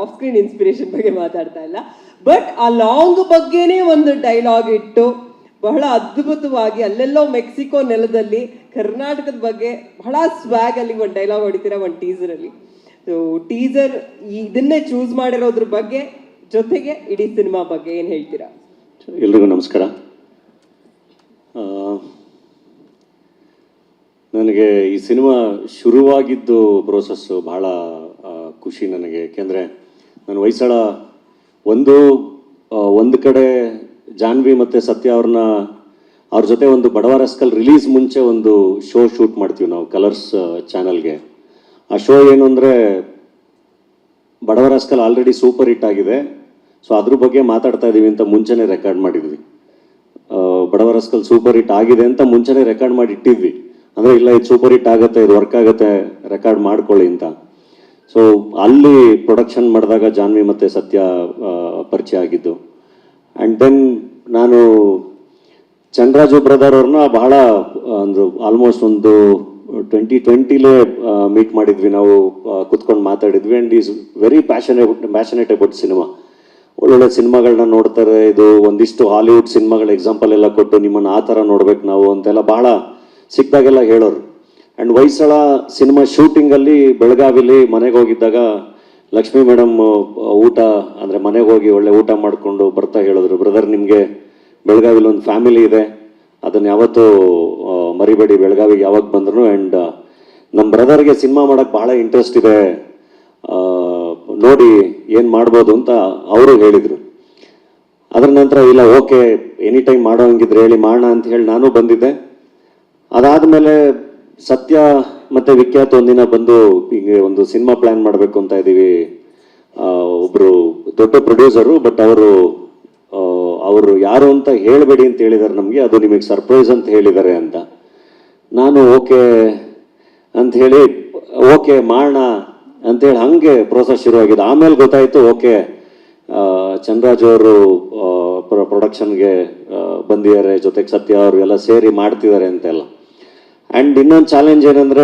Off screen inspiration ಬಗ್ಗೆ ಮಾತಾಡ್ತಾ ಇಲ್ಲ. ಬಟ್ ಆ ಲಾಂಗ್ ಬಗ್ಗೆನೇ ಒಂದು ಡೈಲಾಗ್ ಇಟ್ಟು ಬಹಳ ಅದ್ಭುತವಾಗಿ ಅಲ್ಲೆಲ್ಲೋ ಮೆಕ್ಸಿಕೋ ನೆಲದಲ್ಲಿ ಕರ್ನಾಟಕದ ಬಗ್ಗೆ ಬಹಳ ಸ್ವ್ಯಾಗ್ ಅಲ್ಲಿ ಒಂದು ಡೈಲಾಗ್ ಹೊಡಿತೀರಾ ಒಂದು ಟೀಸರ್ ಅಲ್ಲಿ. ಸೊ ಟೀಸರ್ ಇದನ್ನೇ ಚೂಸ್ ಮಾಡಿರೋದ್ರ ಬಗ್ಗೆ ಜೊತೆಗೆ ಇಡೀ ಸಿನಿಮಾ ಬಗ್ಗೆ ಏನು ಹೇಳ್ತೀರಾ? ಎಲ್ರಿಗೂ ನಮಸ್ಕಾರ. ನನಗೆ ಈ ಸಿನಿಮಾ ಶುರುವಾಗಿದ್ದು ಪ್ರೋಸೆಸ್ಸು ಬಹಳ ಖುಷಿ ನನಗೆ. ಏಕೆಂದರೆ ನಾನು ಹೊಯ್ಸಳ ಒಂದು ಕಡೆ ಜಾನ್ವಿ ಮತ್ತು ಸತ್ಯ ಅವ್ರ ಜೊತೆ ಒಂದು ಬಡವ ರಾಸ್ಕಲ್ ರಿಲೀಸ್ ಮುಂಚೆ ಒಂದು ಶೋ ಶೂಟ್ ಮಾಡ್ತೀವಿ ನಾವು ಕಲರ್ಸ್ ಚಾನಲ್ಗೆ. ಆ ಶೋ ಏನು ಅಂದರೆ ಬಡವ ರಾಸ್ಕಲ್ ಆಲ್ರೆಡಿ ಸೂಪರ್ ಹಿಟ್ ಆಗಿದೆ, ಸೊ ಅದ್ರ ಬಗ್ಗೆ ಮಾತಾಡ್ತಾ ಇದ್ದೀವಿ ಅಂತ ಮುಂಚೆನೇ ರೆಕಾರ್ಡ್ ಮಾಡಿದ್ವಿ. ಬಡವ ರಾಸ್ಕಲ್ ಸೂಪರ್ ಹಿಟ್ ಆಗಿದೆ ಅಂತ ಮುಂಚೆನೇ ರೆಕಾರ್ಡ್ ಮಾಡಿ ಇಟ್ಟಿದ್ವಿ. ಅಂದರೆ ಇಲ್ಲ ಇದು ಸೂಪರ್ ಹಿಟ್ ಆಗುತ್ತೆ, ಇದು ವರ್ಕ್ ಆಗುತ್ತೆ, ರೆಕಾರ್ಡ್ ಮಾಡ್ಕೊಳ್ಳಿ ಅಂತ. ಸೊ ಅಲ್ಲಿ ಪ್ರೊಡಕ್ಷನ್ ಮಾಡಿದಾಗ ಜಾನ್ವಿ ಮತ್ತು ಸತ್ಯ ಪರಿಚಯ ಆಗಿದ್ದು. ಆ್ಯಂಡ್ ದೆನ್ ನಾನು ಚಂದ್ರಾಜು ಬ್ರದರ್ ಅವ್ರನ್ನ ಬಹಳ ಆಲ್ಮೋಸ್ಟ್ ಒಂದು 2020ಲೇ ಮೀಟ್ ಮಾಡಿದ್ವಿ ನಾವು, ಕುತ್ಕೊಂಡು ಮಾತಾಡಿದ್ವಿ. And is very passionate about cinema. ಒಳ್ಳೊಳ್ಳೆ ಸಿನಿಮಾಗಳನ್ನ ನೋಡ್ತಾರೆ. ಇದು ಒಂದಿಷ್ಟು ಹಾಲಿವುಡ್ ಸಿನಿಮಾಗಳ ಎಕ್ಸಾಂಪಲ್ ಎಲ್ಲ ಕೊಟ್ಟು ನಿಮ್ಮನ್ನು ಆ ಥರ ನೋಡ್ಬೇಕು ನಾವು ಅಂತೆಲ್ಲ ಬಹಳ ಸಿಕ್ಕಿದಾಗೆಲ್ಲ ಹೇಳೋರು. ಆ್ಯಂಡ್ ಹೊಯ್ಸಳ ಸಿನಿಮಾ ಶೂಟಿಂಗಲ್ಲಿ ಬೆಳಗಾವಿಲಿ ಮನೆಗೆ ಹೋಗಿದ್ದಾಗ ಲಕ್ಷ್ಮೀ ಮೇಡಮ್ ಊಟ ಅಂದರೆ ಮನೆಗೆ ಹೋಗಿ ಒಳ್ಳೆ ಊಟ ಮಾಡಿಕೊಂಡು ಬರ್ತಾ ಹೇಳಿದ್ರು, ಬ್ರದರ್ ನಿಮಗೆ ಬೆಳಗಾವಿಲಿ ಒಂದು ಫ್ಯಾಮಿಲಿ ಇದೆ, ಅದನ್ನು ಯಾವತ್ತೂ ಮರಿಬೇಡಿ, ಬೆಳಗಾವಿಗೆ ಯಾವಾಗ ಬಂದ್ರು. ಆ್ಯಂಡ್ ನಮ್ಮ ಬ್ರದರ್ಗೆ ಸಿನಿಮಾ ಮಾಡೋಕ್ಕೆ ಬಹಳ ಇಂಟ್ರೆಸ್ಟ್ ಇದೆ, ನೋಡಿ ಏನು ಮಾಡ್ಬೋದು ಅಂತ ಅವರು ಹೇಳಿದರು. ಅದರ ನಂತರ ಇಲ್ಲ ಓಕೆ ಎನಿ ಟೈಮ್ ಮಾಡೋ ಹಂಗಿದ್ರೆ ಹೇಳಿ ಮಾಡೋಣ ಅಂತ ಹೇಳಿ ನಾನು ಬಂದಿದ್ದೆ. ಅದಾದಮೇಲೆ ಸತ್ಯ ಮತ್ತು ವಿಖ್ಯಾತ್ ಒಂದಿನ ಬಂದು ಹೀಗೆ ಒಂದು ಸಿನಿಮಾ ಪ್ಲ್ಯಾನ್ ಮಾಡಬೇಕು ಅಂತ ಇದ್ದೀವಿ, ಒಬ್ಬರು ದೊಡ್ಡ ಪ್ರೊಡ್ಯೂಸರು, ಬಟ್ ಅವರು ಯಾರು ಅಂತ ಹೇಳಬೇಡಿ ಅಂತ ಹೇಳಿದ್ದಾರೆ ನಮಗೆ, ಅದು ನಿಮಗೆ ಸರ್ಪ್ರೈಸ್ ಅಂತ ಹೇಳಿದ್ದಾರೆ ಅಂತ. ನಾನು ಓಕೆ ಅಂತ ಹೇಳಿ ಓಕೆ ಮಾಡೋಣ ಅಂಥೇಳಿ ಹಾಗೆ ಪ್ರೋಸೆಸ್ ಶುರುವಾಗಿದೆ. ಆಮೇಲೆ ಗೊತ್ತಾಯಿತು ಓಕೆ ಚಂದ್ರಾಜ್ ಅವರು ಪ್ರೊಡಕ್ಷನ್ಗೆ ಬಂದಿದ್ದಾರೆ, ಜೊತೆಗೆ ಸತ್ಯ ಅವರು ಎಲ್ಲ ಸೇರಿ ಮಾಡ್ತಿದ್ದಾರೆ ಅಂತೆಲ್ಲ. ಆ್ಯಂಡ್ ಇನ್ನೊಂದು ಚಾಲೆಂಜ್ ಏನಂದರೆ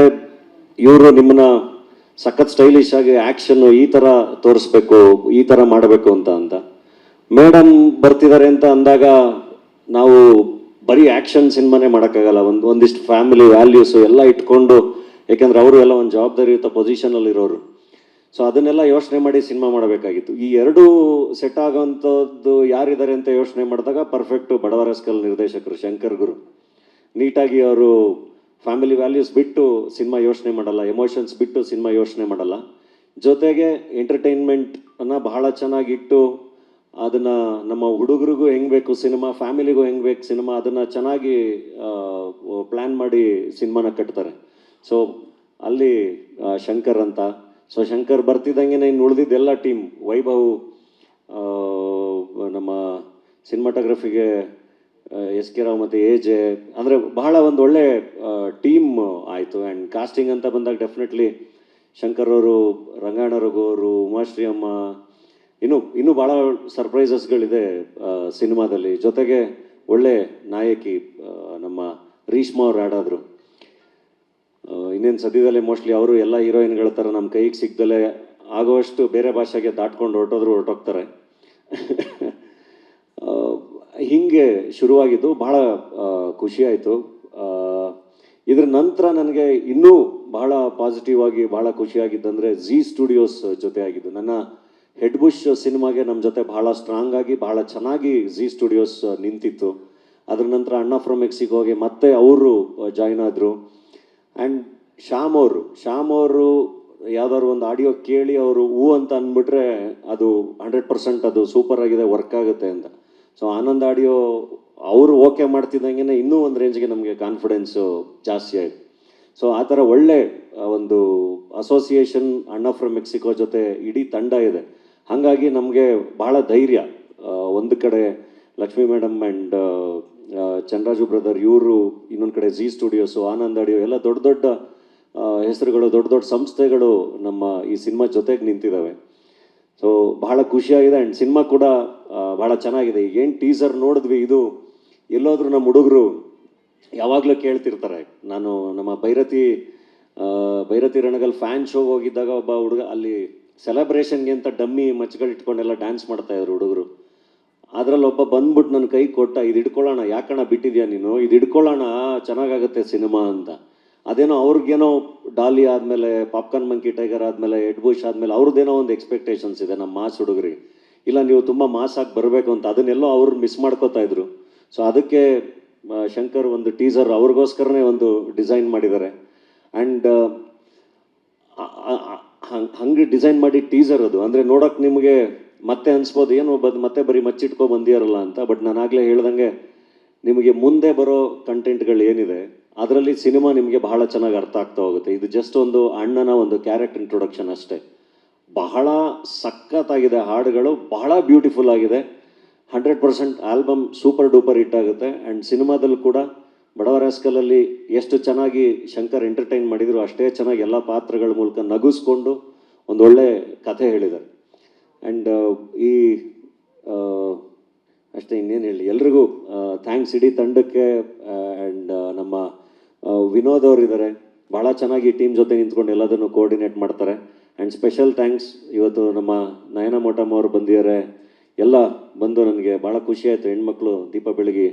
ಇವರು ನಿಮ್ಮನ್ನ ಸಖತ್ ಸ್ಟೈಲಿಶ್ ಆಗಿ ಆ್ಯಕ್ಷನ್ನು ಈ ಥರ ತೋರಿಸ್ಬೇಕು, ಈ ಥರ ಮಾಡಬೇಕು ಅಂತ ಮೇಡಮ್ ಬರ್ತಿದ್ದಾರೆ ಅಂತ ಅಂದಾಗ ನಾವು ಬರೀ ಆ್ಯಕ್ಷನ್ ಸಿನಿಮಾನೇ ಮಾಡೋಕ್ಕಾಗಲ್ಲ, ಒಂದಿಷ್ಟು ಫ್ಯಾಮಿಲಿ ವ್ಯಾಲ್ಯೂಸು ಎಲ್ಲ ಇಟ್ಕೊಂಡು, ಯಾಕೆಂದರೆ ಅವರು ಎಲ್ಲ ಒಂದು ಜವಾಬ್ದಾರಿಯುತ ಪೊಸಿಷನಲ್ಲಿ ಇರೋರು. ಸೊ ಅದನ್ನೆಲ್ಲ ಯೋಚನೆ ಮಾಡಿ ಸಿನಿಮಾ ಮಾಡಬೇಕಾಗಿತ್ತು. ಈ ಎರಡೂ ಸೆಟ್ ಆಗೋವಂಥದ್ದು ಯಾರಿದ್ದಾರೆ ಅಂತ ಯೋಚನೆ ಮಾಡಿದಾಗ ಪರ್ಫೆಕ್ಟು ಬಡವ ರಾಸ್ಕಲ್ ನಿರ್ದೇಶಕರು ಶಂಕರ್ ಗುರು. ನೀಟಾಗಿ ಅವರು ಫ್ಯಾಮಿಲಿ ವ್ಯಾಲ್ಯೂಸ್ ಬಿಟ್ಟು ಸಿನಿಮಾ ಯೋಚನೆ ಮಾಡಲ್ಲ, ಎಮೋಷನ್ಸ್ ಬಿಟ್ಟು ಸಿನಿಮಾ ಯೋಚನೆ ಮಾಡಲ್ಲ, ಜೊತೆಗೆ ಎಂಟರ್ಟೈನ್ಮೆಂಟನ್ನು ಬಹಳ ಚೆನ್ನಾಗಿಟ್ಟು ಅದನ್ನು ನಮ್ಮ ಹುಡುಗರಿಗೂ ಹೆಂಗೆ ಬೇಕು ಸಿನಿಮಾ, ಫ್ಯಾಮಿಲಿಗೂ ಹೆಂಗೆ ಬೇಕು ಸಿನಿಮಾ, ಅದನ್ನು ಚೆನ್ನಾಗಿ ಪ್ಲ್ಯಾನ್ ಮಾಡಿ ಸಿನಿಮಾನ ಕಟ್ತಾರೆ. ಸೊ ಅಲ್ಲಿ ಶಂಕರ್ ಅಂತ, ಸೊ ಶಂಕರ್ ಬರ್ತಿದ್ದಂಗೆ ಇನ್ನು ಉಳಿದಿದ್ದೆಲ್ಲ ಟೀಮ್, ವೈಭವ್ ನಮ್ಮ ಸಿನಿಮಾಟೋಗ್ರಫಿಗೆ SK ರಾವ್ ಮತ್ತು AJ, ಅಂದರೆ ಬಹಳ ಒಂದು ಒಳ್ಳೆ ಟೀಮ್ ಆಯಿತು. ಆ್ಯಂಡ್ ಕಾಸ್ಟಿಂಗ್ ಅಂತ ಬಂದಾಗ ಡೆಫಿನೆಟ್ಲಿ ಶಂಕರ್ ಅವರು, ರಂಗಾಯಣರಘು ಅವರು, ಉಮಾಶ್ರೀ ಅಮ್ಮ, ಇನ್ನೂ ಭಾಳ ಸರ್ಪ್ರೈಸಸ್ಗಳಿದೆ ಸಿನಿಮಾದಲ್ಲಿ. ಜೊತೆಗೆ ಒಳ್ಳೆ ನಾಯಕಿ ನಮ್ಮ ರೀಶ್ಮಾ ಅವ್ರು ಆಡಾದರು. ಇನ್ನೇನು ಸದ್ಯದಲ್ಲೇ ಮೋಸ್ಟ್ಲಿ ಅವರು ಎಲ್ಲ ಹೀರೋಯಿನ್ಗಳ ಥರ ನಮ್ಮ ಕೈಗೆ ಸಿಗ್ದಲೇ ಆಗೋವಷ್ಟು ಬೇರೆ ಭಾಷೆಗೆ ದಾಟ್ಕೊಂಡು ಹೊರಟೋಗ್ತಾರೆ. ಹೀಗೆ ಶುರುವಾಗಿದ್ದು ಬಹಳ ಖುಷಿ ಆಯಿತು. ಇದ್ರ ನಂತರ ನನಗೆ ಇನ್ನೂ ಬಹಳ ಪಾಸಿಟಿವ್ ಆಗಿ ಬಹಳ ಖುಷಿಯಾಗಿದ್ದಂದರೆ ಝೀ ಸ್ಟುಡಿಯೋಸ್ ಜೊತೆ ಆಗಿದ್ದು. ನನ್ನ ಹೆಡ್ ಬುಷ್ ಸಿನಿಮಾಗೆ ನಮ್ಮ ಜೊತೆ ಬಹಳ ಸ್ಟ್ರಾಂಗ್ ಆಗಿ ಬಹಳ ಚೆನ್ನಾಗಿ ಝೀ ಸ್ಟುಡಿಯೋಸ್ ನಿಂತಿತ್ತು. ಅದ್ರ ನಂತರ ಅಣ್ಣ ಫ್ರಮ್ ಮೆಕ್ಸಿಕೋಗೆ ಮತ್ತೆ ಅವರು ಜಾಯ್ನ್ ಆದರು. ಆ್ಯಂಡ್ ಶ್ಯಾಮ್ ಅವರು ಯಾವ್ದಾದ್ರು ಒಂದು ಆಡಿಯೋ ಕೇಳಿ ಅವರು ಹೂ ಅಂತ ಅಂದ್ಬಿಟ್ರೆ ಅದು 100% ಅದು ಸೂಪರ್ ಆಗಿದೆ, ವರ್ಕ್ ಆಗುತ್ತೆ ಅಂತ. ಸೊ ಆನಂದ್ ಆಡಿಯೋ ಅವರು ಓಕೆ ಮಾಡ್ತಿದ್ದಂಗೆ ಇನ್ನೂ ಒಂದು ರೇಂಜ್ಗೆ ನಮಗೆ ಕಾನ್ಫಿಡೆನ್ಸು ಜಾಸ್ತಿ ಆಯಿತು. ಸೊ ಆ ಥರ ಒಳ್ಳೆ ಒಂದು ಅಸೋಸಿಯೇಷನ್ ಅಣ್ಣ ಫ್ರಮ್ ಮೆಕ್ಸಿಕೋ ಜೊತೆ ಇಡೀ ತಂಡ ಇದೆ. ಹಾಗಾಗಿ ನಮಗೆ ಬಹಳ ಧೈರ್ಯ. ಒಂದು ಕಡೆ Lakshmi madam and Chandraju brother ಇವರು, ಇನ್ನೊಂದು ಕಡೆ ಝೀ ಸ್ಟುಡಿಯೋಸು, ಆನಂದ್ ಆಡಿಯೋ ಎಲ್ಲ ದೊಡ್ಡ ದೊಡ್ಡ ಹೆಸರುಗಳು, ದೊಡ್ಡ ದೊಡ್ಡ ಸಂಸ್ಥೆಗಳು ನಮ್ಮ ಈ ಸಿನಿಮಾ ಜೊತೆಗೆ ನಿಂತಿದ್ದಾವೆ. ಸೊ ಬಹಳ ಖುಷಿಯಾಗಿದೆ. ಆ್ಯಂಡ್ ಸಿನಿಮಾ ಕೂಡ ಭಾಳ ಚೆನ್ನಾಗಿದೆ. ಏನು ಟೀಸರ್ ನೋಡಿದ್ವಿ, ಇದು ಎಲ್ಲೋದ್ರೂ ನಮ್ಮ ಹುಡುಗರು ಯಾವಾಗಲೂ ಕೇಳ್ತಿರ್ತಾರೆ. ನಾನು ನಮ್ಮ ಭೈರತಿ ರಣಗಲ್ ಫ್ಯಾನ್ ಶೋಗೆ ಹೋಗಿದ್ದಾಗ ಒಬ್ಬ ಹುಡುಗ ಅಲ್ಲಿ ಸೆಲೆಬ್ರೇಷನ್ಗೆ ಅಂತ ಡಮ್ಮಿ ಮಚ್ಚಗಳು ಇಟ್ಕೊಂಡೆಲ್ಲ ಡ್ಯಾನ್ಸ್ ಮಾಡ್ತಾ ಇದ್ರು ಹುಡುಗರು. ಅದ್ರಲ್ಲಿ ಒಬ್ಬ ಬಂದ್ಬಿಟ್ಟು ನನ್ನ ಕೈ ಕೊಟ್ಟ, ಇದು ಹಿಡ್ಕೊಳ್ಳೋಣ, ಯಾಕಣ ಬಿಟ್ಟಿದ್ಯಾ ನೀನು, ಇದು ಹಿಡ್ಕೊಳ್ಳೋಣ ಚೆನ್ನಾಗಾಗುತ್ತೆ ಸಿನಿಮಾ ಅಂತ. ಅದೇನೋ ಅವ್ರಿಗೇನೋ ಡಾಲಿ ಆದಮೇಲೆ, ಪಾಪ್ಕಾರ್ನ್ ಮಂಕಿ ಟೈಗರ್ ಆದಮೇಲೆ, ಎಡ್ ಬುಷ್ ಆದಮೇಲೆ ಅವ್ರದ್ದೇನೋ ಒಂದು ಎಕ್ಸ್ಪೆಕ್ಟೇಷನ್ಸ್ ಇದೆ ನಮ್ಮ ಮಾಸ್ ಹುಡುಗರಿಗೆ. ಇಲ್ಲ ನೀವು ತುಂಬ ಮಾಸ್ ಆಗಿ ಬರಬೇಕು ಅಂತ, ಅದನ್ನೆಲ್ಲೋ ಅವ್ರು ಮಿಸ್ ಮಾಡ್ಕೋತಾ ಇದ್ರು. ಸೊ ಅದಕ್ಕೆ ಶಂಕರ್ ಒಂದು ಟೀಸರ್ ಅವ್ರಿಗೋಸ್ಕರನೇ ಒಂದು ಡಿಸೈನ್ ಮಾಡಿದ್ದಾರೆ. ಆ್ಯಂಡ್ ಹಂಗೆ ಡಿಸೈನ್ ಮಾಡಿ ಟೀಸರ್ ಅದು ಅಂದರೆ ನೋಡೋಕೆ ನಿಮಗೆ ಮತ್ತೆ ಅನ್ಸ್ಬೋದು ಏನು ಮತ್ತೆ ಬರೀ ಮಚ್ಚಿಟ್ಕೊ ಬಂದಿರಲ್ಲ ಅಂತ. ಬಟ್ ನಾನು ಆಗಲೇ ಹೇಳ್ದಂಗೆ ನಿಮಗೆ ಮುಂದೆ ಬರೋ ಕಂಟೆಂಟ್ಗಳು ಏನಿದೆ ಅದರಲ್ಲಿ ಸಿನಿಮಾ ನಿಮಗೆ ಬಹಳ ಚೆನ್ನಾಗಿ ಅರ್ಥ ಆಗ್ತಾ ಹೋಗುತ್ತೆ. ಇದು ಜಸ್ಟ್ ಒಂದು ಅಣ್ಣನ ಒಂದು ಕ್ಯಾರೆಕ್ಟರ್ ಇಂಟ್ರೊಡಕ್ಷನ್ ಅಷ್ಟೇ. ಬಹಳ ಸಖತ್ತಾಗಿದೆ, ಹಾಡುಗಳು ಬಹಳ ಬ್ಯೂಟಿಫುಲ್ ಆಗಿದೆ. 100% ಆಲ್ಬಮ್ ಸೂಪರ್ ಡೂಪರ್ ಹಿಟ್ ಆಗುತ್ತೆ. ಆ್ಯಂಡ್ ಸಿನಿಮಾದಲ್ಲೂ ಕೂಡ ಬಡವರ ರಾಸ್ಕಲಲ್ಲಿ ಎಷ್ಟು ಚೆನ್ನಾಗಿ ಶಂಕರ್ ಎಂಟರ್ಟೈನ್ ಮಾಡಿದ್ರು ಅಷ್ಟೇ ಚೆನ್ನಾಗಿ ಎಲ್ಲ ಪಾತ್ರಗಳ ಮೂಲಕ ನಗಿಸ್ಕೊಂಡು ಒಂದು ಒಳ್ಳೆ ಕಥೆ ಹೇಳಿದ್ದಾರೆ. ಆ್ಯಂಡ್ ಈ ಅಷ್ಟೇ, ಇನ್ನೇನು ಹೇಳಿ, ಎಲ್ರಿಗೂ ಥ್ಯಾಂಕ್ಸ್ ಇಡೀ ತಂಡಕ್ಕೆ. ಆ್ಯಂಡ್ ನಮ್ಮ ವಿನೋದ್ ಅವರು ಇದ್ದಾರೆ, ಭಾಳ ಚೆನ್ನಾಗಿ ಟೀಮ್ ಜೊತೆ ನಿಂತ್ಕೊಂಡು ಎಲ್ಲದನ್ನು ಕೋಆರ್ಡಿನೇಟ್ ಮಾಡ್ತಾರೆ. ಆ್ಯಂಡ್ ಸ್ಪೆಷಲ್ ಥ್ಯಾಂಕ್ಸ್ ಇವತ್ತು ನಮ್ಮ ನಯನ ಮೋಟಮ್ ಅವರು ಬಂದಿದ್ದಾರೆ. ಎಲ್ಲ ಬಂದು ನನಗೆ ಭಾಳ ಖುಷಿ ಆಯಿತು. ಹೆಣ್ಮಕ್ಳು ದೀಪ ಬೆಳಗಿ